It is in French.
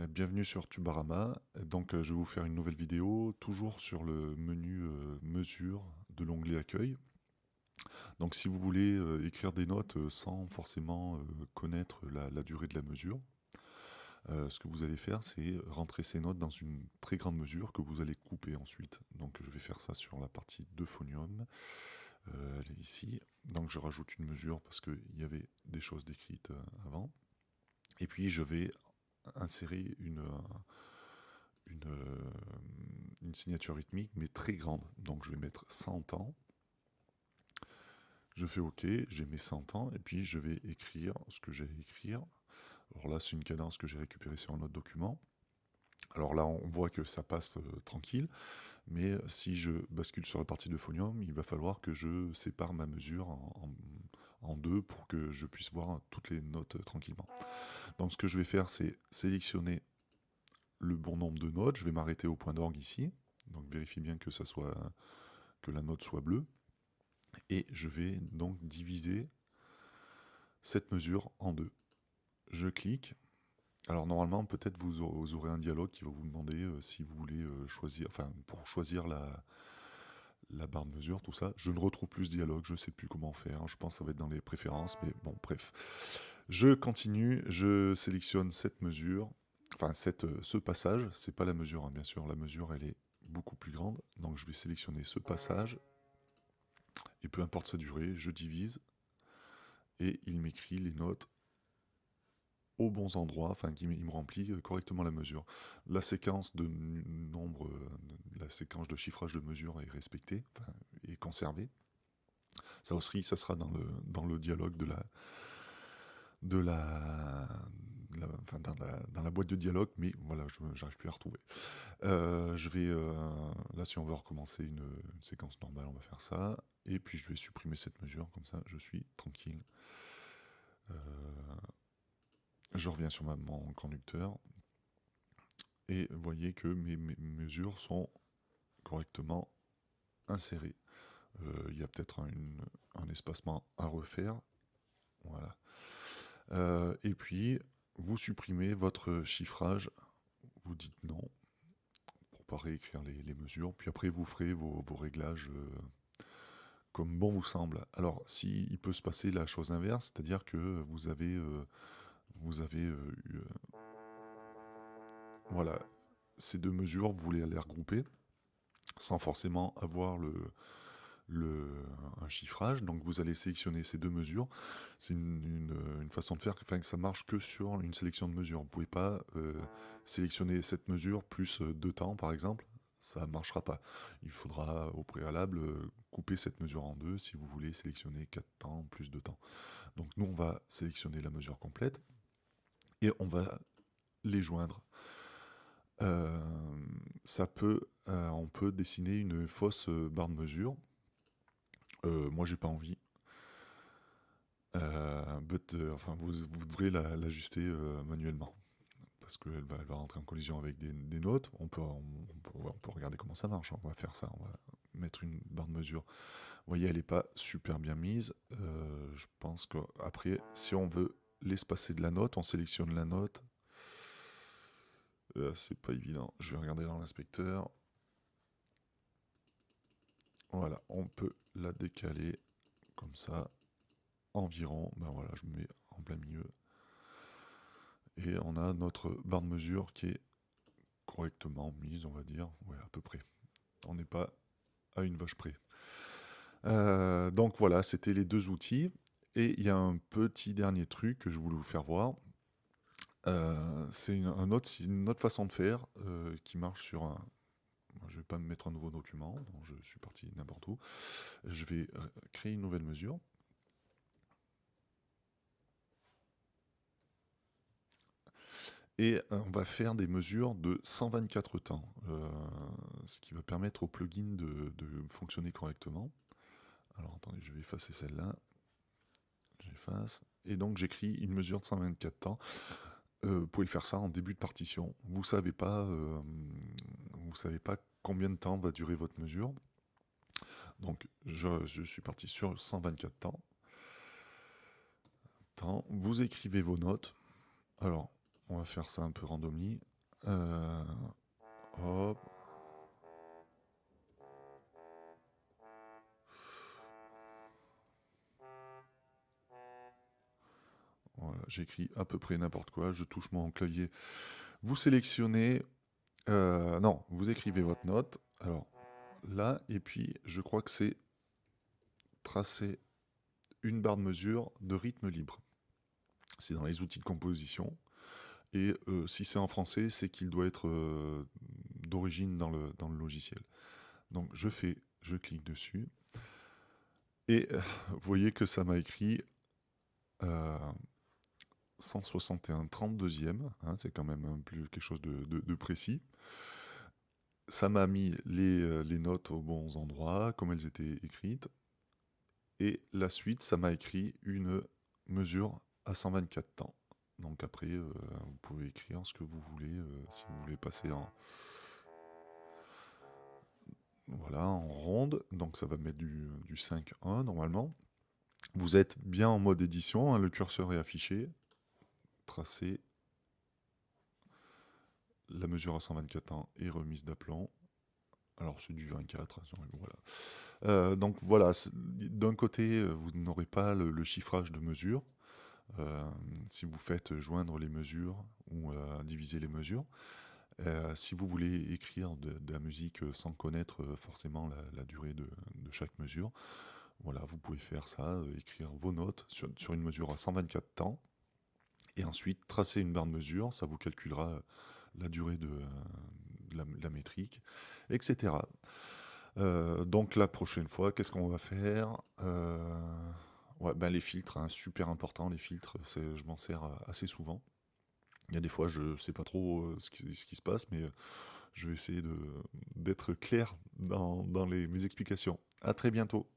Bienvenue sur Tubarama. Donc, je vais vous faire une nouvelle vidéo, toujours sur le menu mesure de l'onglet accueil. Donc, si vous voulez écrire des notes sans forcément connaître la durée de la mesure, ce que vous allez faire, c'est rentrer ces notes dans une très grande mesure que vous allez couper ensuite. Donc, je vais faire ça sur la partie de phonium. Elle est ici. Donc, je rajoute une mesure parce qu'il y avait des choses décrites avant. Et puis, je vais insérer une signature rythmique, mais très grande. Donc je vais mettre 100 ans. Je fais OK, j'ai mes 100 ans, et puis je vais écrire ce que j'ai à écrire. Alors là, c'est une cadence que j'ai récupérée sur un autre document. Alors là, on voit que ça passe tranquille, mais si je bascule sur la partie de phonium, il va falloir que je sépare ma mesure en deux pour que je puisse voir toutes les notes tranquillement. Donc ce que je vais faire, c'est sélectionner le bon nombre de notes. Je vais m'arrêter au point d'orgue ici. Donc vérifiez bien que que la note soit bleue. Et je vais donc diviser cette mesure en deux. Je clique. Alors normalement, peut-être vous aurez un dialogue qui va vous demander si vous voulez choisir, enfin pour choisir la barre de mesure, tout ça. Je ne retrouve plus ce dialogue, je ne sais plus comment faire. Je pense que ça va être dans les préférences, mais bon, bref. Je continue, je sélectionne cette mesure, enfin ce passage. C'est pas la mesure, hein, bien sûr. La mesure, elle est beaucoup plus grande. Donc je vais sélectionner ce passage. Et peu importe sa durée, je divise. Et il m'écrit les notes aux bons endroits, enfin il me remplit correctement la mesure. La séquence de nombre, la séquence de chiffrage de mesure est respectée, enfin, est conservée. Ça aussi, ça sera dans le dialogue enfin, dans la boîte de dialogue, mais voilà, je n'arrive plus à retrouver. Là, si on veut recommencer une séquence normale, on va faire ça. Et puis je vais supprimer cette mesure, comme ça je suis tranquille. Je reviens sur mon conducteur. Et vous voyez que mes mesures sont correctement insérées. Il y a peut-être un espacement à refaire. Voilà. Et puis, vous supprimez votre chiffrage. Vous dites non pour pas réécrire les mesures. Puis après, vous ferez vos réglages comme bon vous semble. Alors, si il peut se passer la chose inverse, c'est-à-dire que vous avez voilà, ces deux mesures, vous voulez les regrouper sans forcément avoir un chiffrage. Donc vous allez sélectionner ces deux mesures. C'est une façon de faire, enfin, que ça marche que sur une sélection de mesures. Vous ne pouvez pas sélectionner cette mesure plus deux temps, par exemple. Ça ne marchera pas. Il faudra au préalable couper cette mesure en deux si vous voulez sélectionner 4 temps plus 2 temps. Donc nous, on va sélectionner la mesure complète et on va les joindre. On peut dessiner une fausse barre de mesure. Moi, j'ai pas envie. Enfin, vous devrez l'ajuster manuellement parce qu'elle elle va rentrer en collision avec des notes. On peut regarder comment ça marche. On va faire ça. On va mettre une barre de mesure. Vous voyez, elle n'est pas super bien mise. Je pense qu'après, si on veut l'espacer de la note, on sélectionne la note. C'est pas évident. Je vais regarder dans l'inspecteur. Voilà, on peut la décaler comme ça, environ. Ben voilà, je me mets en plein milieu. Et on a notre barre de mesure qui est correctement mise, on va dire. Ouais, à peu près. On n'est pas à une vache près. Donc voilà, c'était les deux outils. Et il y a un petit dernier truc que je voulais vous faire voir. C'est une autre façon de faire qui marche sur un. Je ne vais pas me mettre un nouveau document, donc je suis parti n'importe où. Je vais créer une nouvelle mesure. Et on va faire des mesures de 124 temps, ce qui va permettre au plugin de fonctionner correctement. Alors attendez, je vais effacer celle-là. J'efface. Et donc j'écris une mesure de 124 temps. Vous pouvez le faire ça en début de partition. Vous savez pas combien de temps va durer votre mesure. Donc je suis parti sur 124 temps. Vous écrivez vos notes. Alors, On va faire ça un peu randomly. Hop. Voilà, j'écris à peu près n'importe quoi. Je touche mon clavier. Vous sélectionnez. Non, vous écrivez votre note. Alors là, et puis je crois que c'est tracer une barre de mesure de rythme libre. C'est dans les outils de composition. Et si c'est en français, c'est qu'il doit être d'origine dans le logiciel. Donc je clique dessus. Et vous voyez que ça m'a écrit 161 32e. Hein, c'est quand même un plus quelque chose de précis. Ça m'a mis les notes aux bons endroits, comme elles étaient écrites. Et la suite, ça m'a écrit une mesure à 124 temps. Donc après, vous pouvez écrire ce que vous voulez, si vous voulez passer voilà, en ronde. Donc ça va mettre du 5-1 normalement. Vous êtes bien en mode édition, hein, le curseur est affiché. Tracez la mesure à 124 temps et remise d'aplomb. Alors c'est du 24, voilà. Donc voilà, d'un côté, vous n'aurez pas le chiffrage de mesure. Si vous faites joindre les mesures ou diviser les mesures. Si vous voulez écrire de la musique sans connaître forcément la durée de chaque mesure, voilà, vous pouvez faire ça, écrire vos notes sur une mesure à 124 temps, et ensuite tracer une barre de mesure, ça vous calculera la durée de la métrique, etc. Donc la prochaine fois, qu'est-ce qu'on va faire ouais, ben les filtres, hein, super important, les filtres, je m'en sers assez souvent. Il y a des fois, je ne sais pas trop ce qui se passe, mais je vais essayer d'être clair dans mes explications. À très bientôt.